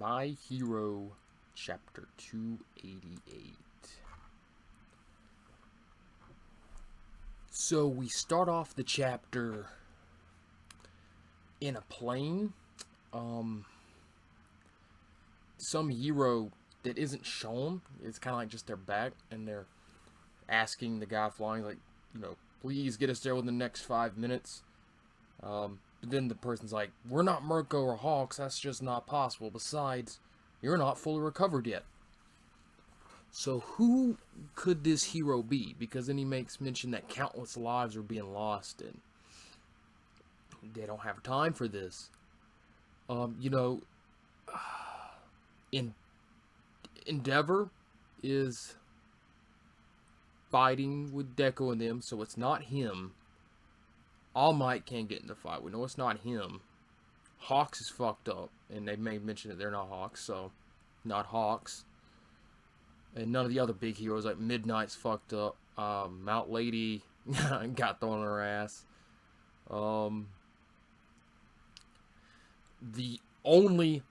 My Hero, Chapter 288. So we start off the chapter in a plane. Some hero that isn't shown. It's kind of like just their back, and they're asking the guy flying, like, please get us there within the next 5 minutes. But then the person's like, we're not Mirko or Hawks, that's just not possible. Besides, you're not fully recovered yet. So who could this hero be? Because then he makes mention that countless lives are being lost, and they don't have time for this. Endeavor is fighting with Deco and them, so it's not him. All Might can't get in the fight. We know it's not him. Hawks is fucked up, and they may mention that they're not Hawks, so not Hawks. And none of the other big heroes, like Midnight's fucked up. Mount Lady got thrown in her ass. The only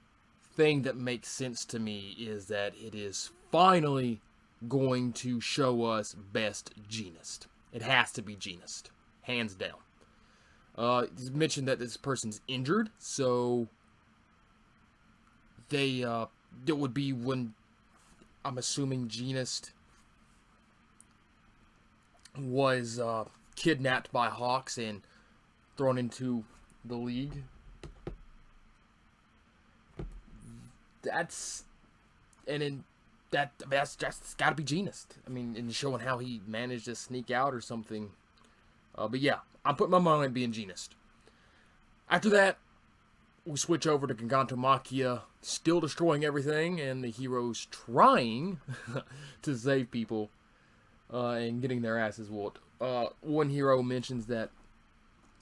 thing that makes sense to me is that it is finally going to show us best Genist. It has to be Genist, hands down. It's mentioned that this person's injured, so it would be when, I'm assuming, Genist was kidnapped by Hawks and thrown into the League. That's got to be Genist. I mean, in showing how he managed to sneak out or something. But yeah, I'm putting my money on being Genist. After that, we switch over to Gigantomachia, still destroying everything, and the heroes trying to save people and getting their asses whooped. One hero mentions that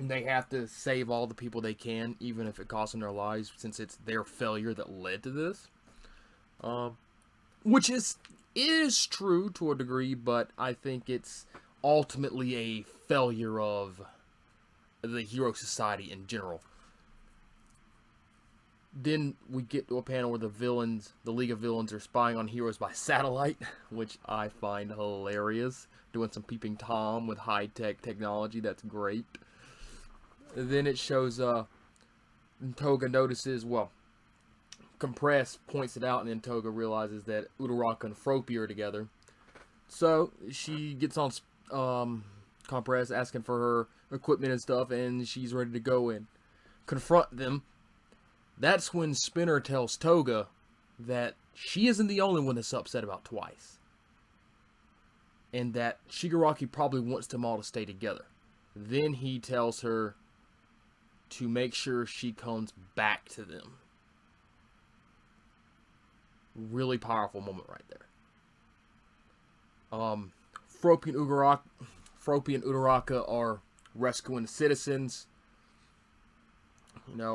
they have to save all the people they can, even if it costs them their lives, since it's their failure that led to this. Which is true to a degree, but I think it's ultimately a failure of the hero society in general. Then we get to a panel where the League of Villains, are spying on heroes by satellite, which I find hilarious. Doing some peeping Tom with high-tech technology, that's great. Then it shows, Toga notices, Compress points it out, and then Toga realizes that Uraraka and Froppy are together. So she gets on Compress, asking for her equipment and stuff, and she's ready to go and confront them. That's when Spinner tells Toga that she isn't the only one that's upset about Twice, and that Shigaraki probably wants them all to stay together. Then he tells her to make sure she comes back to them. Really powerful moment right there. Froppy and Uraraka are rescuing the citizens.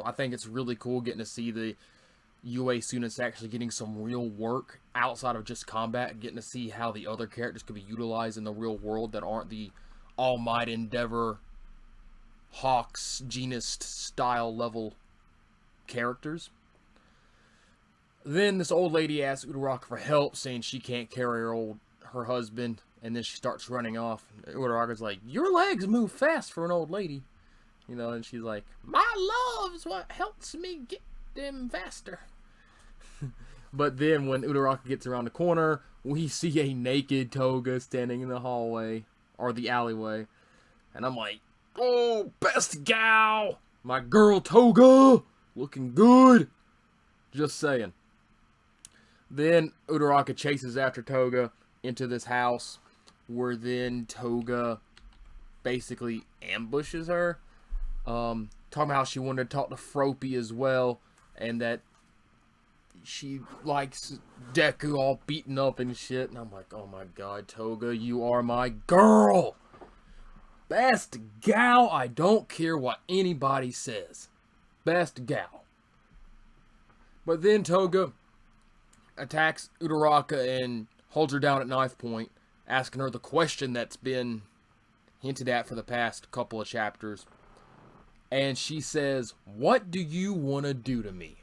I think it's really cool getting to see the UA students actually getting some real work outside of just combat, getting to see how the other characters could be utilized in the real world that aren't the All Might, Endeavor, Hawks, Genist style level characters. Then this old lady asks Uraraka for help, saying she can't carry her husband, and then she starts running off. Uraraka's like, your legs move fast for an old lady. And she's like, my love is what helps me get them faster. But then when Uraraka gets around the corner, we see a naked Toga standing in the hallway, or the alleyway. And I'm like, oh, best gal! My girl Toga! Looking good! Just saying. Then Uraraka chases after Toga into this house, where then Toga basically ambushes her. Talking about how she wanted to talk to Froppy as well, and that she likes Deku all beaten up and shit. And I'm like, oh my god, Toga, you are my girl! Best gal, I don't care what anybody says. Best gal. But then Toga attacks Uraraka and holds her down at knife point, asking her the question that's been hinted at for the past couple of chapters. And she says, what do you want to do to me?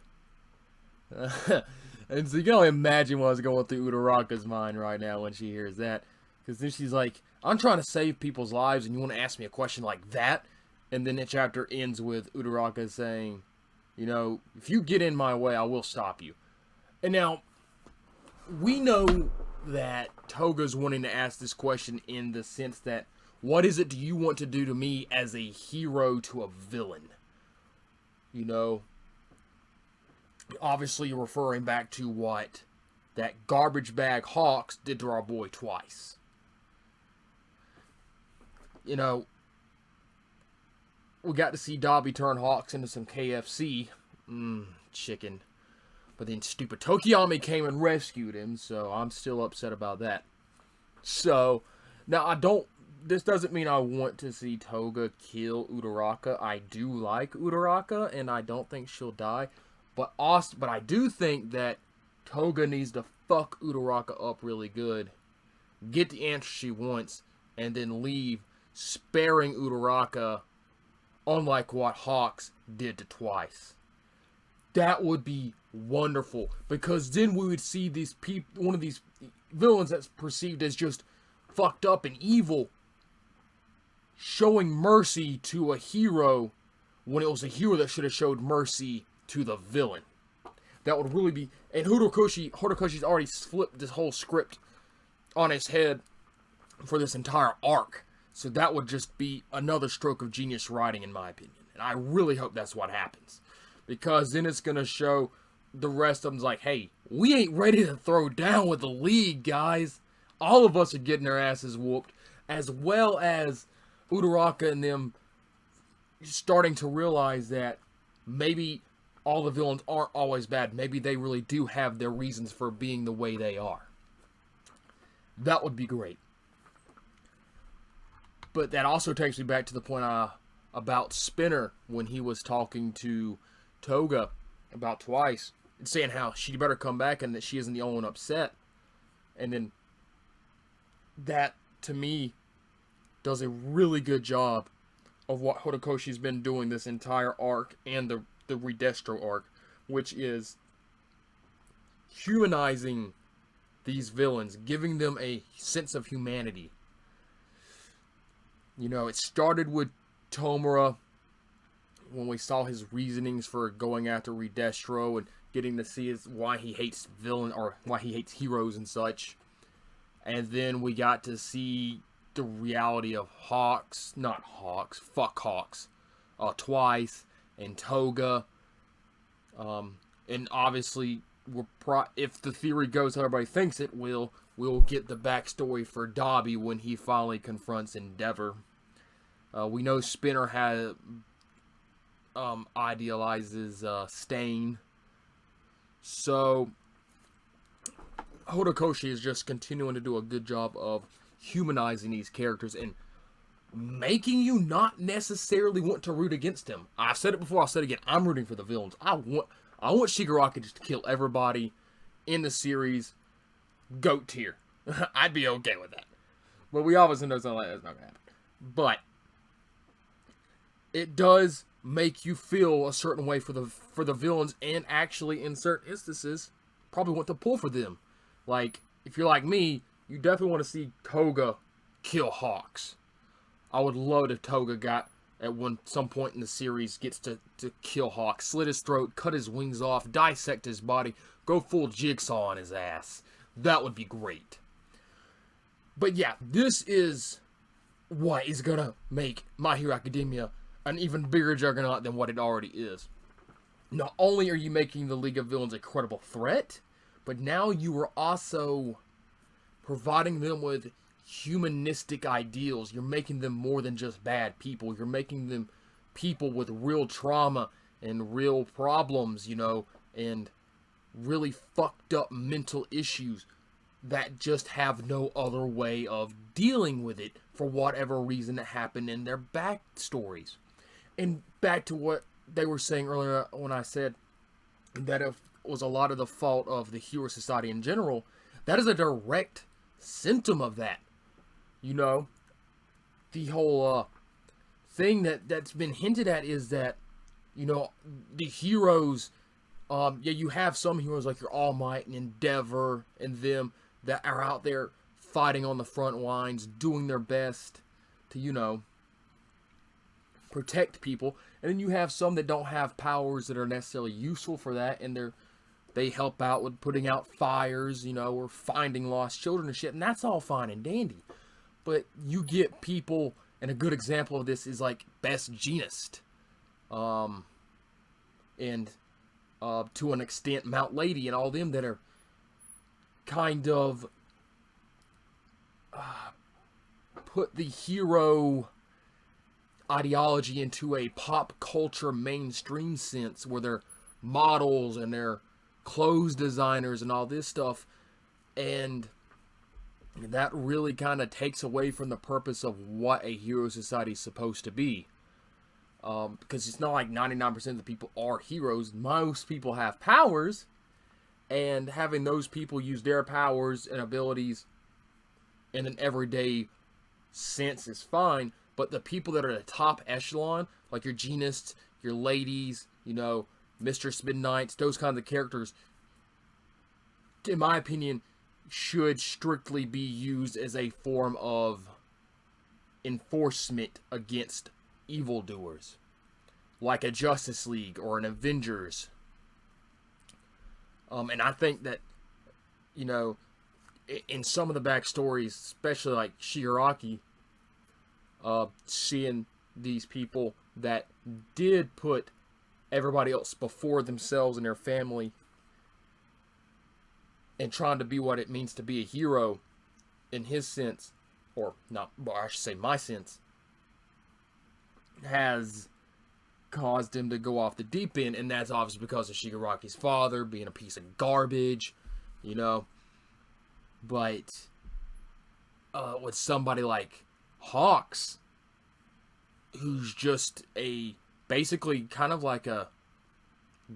And so you can only imagine what's going through Uraraka's mind right now when she hears that. Because then she's like, I'm trying to save people's lives and you want to ask me a question like that? And then the chapter ends with Uraraka saying, you know, if you get in my way, I will stop you. And now, we know that Toga's wanting to ask this question in the sense that, what is it do you want to do to me as a hero to a villain? You know, obviously you're referring back to what that garbage bag Hawks did to our boy twice. You know, we got to see Dobby turn Hawks into some KFC. Chicken. But then stupid Tokiyami came and rescued him, so I'm still upset about that. So, now this doesn't mean I want to see Toga kill Uraraka. I do like Uraraka, and I don't think she'll die. But I do think that Toga needs to fuck Uraraka up really good, get the answer she wants, and then leave, sparing Uraraka, unlike what Hawks did to Twice. That would be wonderful, because then we would see these one of these villains that's perceived as just fucked up and evil showing mercy to a hero when it was a hero that should have showed mercy to the villain. That would really be... And Horikoshi's already flipped this whole script on his head for this entire arc. So that would just be another stroke of genius writing, in my opinion. And I really hope that's what happens. Because then it's going to show the rest of them's like, hey, we ain't ready to throw down with the League, guys. All of us are getting their asses whooped. As well as Uraraka and them starting to realize that maybe all the villains aren't always bad. Maybe they really do have their reasons for being the way they are. That would be great. But that also takes me back to the point about Spinner when he was talking to Toga about Twice and saying how she better come back and that she isn't the only one upset. And then that, to me, does a really good job of what Horikoshi's been doing this entire arc and the Redestro arc, which is humanizing these villains, giving them a sense of humanity. You know, it started with Tomura when we saw his reasonings for going after Redestro and getting to see why he hates why he hates heroes and such. And then we got to see the reality of Hawks, Twice, and Toga. And obviously, if the theory goes how everybody thinks it will, we'll get the backstory for Dobby when he finally confronts Endeavor. We know Spinner idealizes Stain. So, Horikoshi is just continuing to do a good job of humanizing these characters and making you not necessarily want to root against him. I've said it before, I'll say it again. I'm rooting for the villains. I want Shigaraki just to kill everybody in the series. GOAT tier. I'd be okay with that. But we obviously know something like that's not going to happen. But it does make you feel a certain way for the villains, and actually in certain instances probably want to pull for them. Like, if you're like me, you definitely want to see Toga kill Hawks. I would love if Toga got, at some point in the series, gets to kill Hawks, slit his throat, cut his wings off, dissect his body, go full Jigsaw on his ass. That would be great. But yeah, this is what is going to make My Hero Academia an even bigger juggernaut than what it already is. Not only are you making the League of Villains a credible threat, but now you are also providing them with humanistic ideals. You're making them more than just bad people. You're making them people with real trauma and real problems, you know, and really fucked up mental issues that just have no other way of dealing with it for whatever reason that happened in their backstories. And back to what they were saying earlier when I said that it was a lot of the fault of the Hero Society in general, that is a direct symptom of that. You know, the whole thing that's been hinted at is that, you know, the heroes Yeah, you have some heroes like your All Might and Endeavor and them that are out there fighting on the front lines, doing their best to, protect people. And then you have some that don't have powers that are necessarily useful for that, and they help out with putting out fires, or finding lost children and shit, and that's all fine and dandy. But you get people, and a good example of this is like Best Jeanist, and to an extent Mount Lady and all them that are kind of put the hero ideology into a pop culture mainstream sense, where they're models and they're clothes designers and all this stuff, and that really kind of takes away from the purpose of what a hero society is supposed to be. Because it's not like 99% of the people are heroes. Most people have powers, and having those people use their powers and abilities in an everyday sense is fine. But the people that are the top echelon, like your Genists, your ladies, Mistress Midnights, those kinds of characters, in my opinion, should strictly be used as a form of enforcement against evildoers, like a Justice League or an Avengers. And I think that, in some of the backstories, especially like Shigaraki, seeing these people that did put everybody else before themselves and their family, and trying to be what it means to be a hero in his sense, or not, well, I should say my sense, has caused him to go off the deep end, and that's obviously because of Shigaraki's father being a piece of garbage, But with somebody like Hawks, who's just basically kind of like a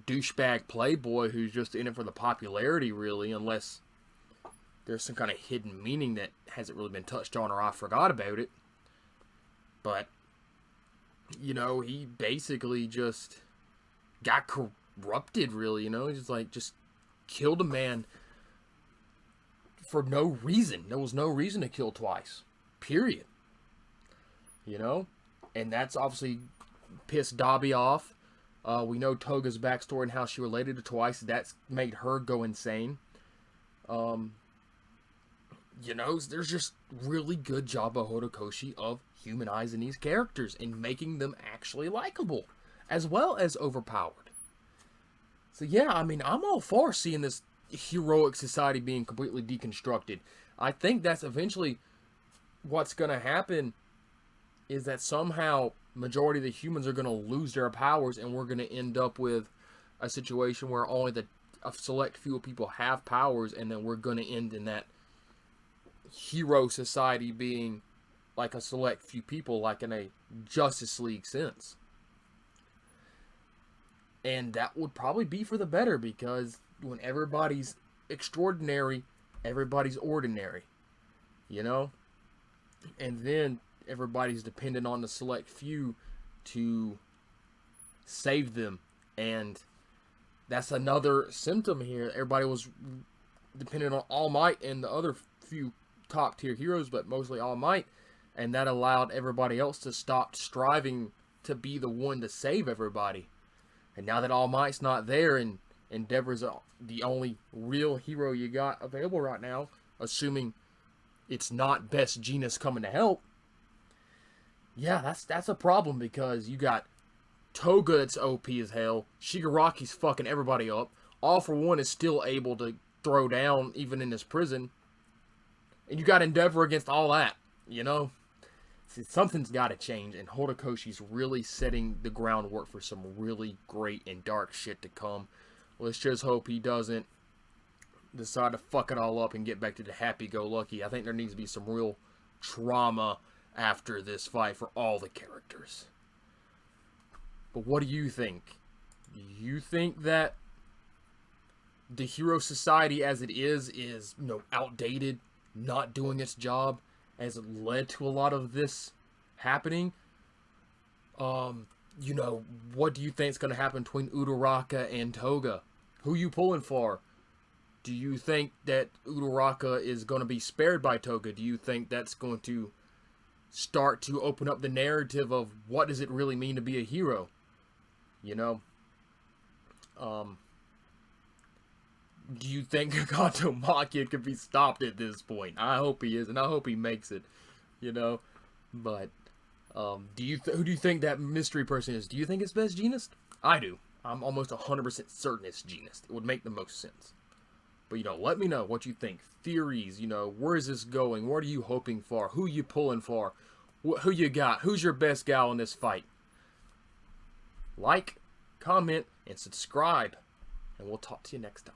douchebag playboy who's just in it for the popularity, really, unless there's some kind of hidden meaning that hasn't really been touched on or I forgot about it. But, he basically just got corrupted, really, just killed a man for no reason. There was no reason to kill twice. Period. And that's obviously pissed Dobby off. We know Toga's backstory and how she related to Twice. That's made her go insane. There's just really good job by Horikoshi of humanizing these characters and making them actually likable, as well as overpowered. So yeah, I'm all for seeing this heroic society being completely deconstructed. I think that's eventually what's going to happen, is that somehow majority of the humans are going to lose their powers, and we're going to end up with a situation where only a select few people have powers, and then we're going to end in that hero society being like a select few people, like in a Justice League sense. And that would probably be for the better, because when everybody's extraordinary, everybody's ordinary, And then everybody's dependent on the select few to save them, and that's another symptom here. Everybody was dependent on All Might and the other few top tier heroes, but mostly All Might, and that allowed everybody else to stop striving to be the one to save everybody. And now that All Might's not there, and Endeavor's the only real hero you got available right now, assuming it's not Best Jeanist coming to help, yeah, that's a problem, because you got Toga that's OP as hell, Shigaraki's fucking everybody up, All For One is still able to throw down even in his prison, and you got Endeavor against all that, See, something's got to change, and Horikoshi's really setting the groundwork for some really great and dark shit to come. Let's just hope he doesn't decide to fuck it all up and get back to the happy-go-lucky. I think there needs to be some real trauma after this fight for all the characters. But what do you think? Do you think that the Hero Society as it is, outdated, not doing its job, has led to a lot of this happening? What do you think is going to happen between Uraraka and Toga? Who you pulling for? Do you think that Uraraka is going to be spared by Toga? Do you think that's going to start to open up the narrative of what does it really mean to be a hero? You know? Do you think Gatomaki could be stopped at this point? I hope he is, and I hope he makes it. You know? But, who do you think that mystery person is? Do you think it's Best Jeanist? I do. I'm almost 100% certain it's Jeanist. It would make the most sense. But, you know, let me know what you think. Theories, you know, where is this going? What are you hoping for? Who you pulling for? Who you got? Who's your best gal in this fight? Like, comment, and subscribe. And we'll talk to you next time.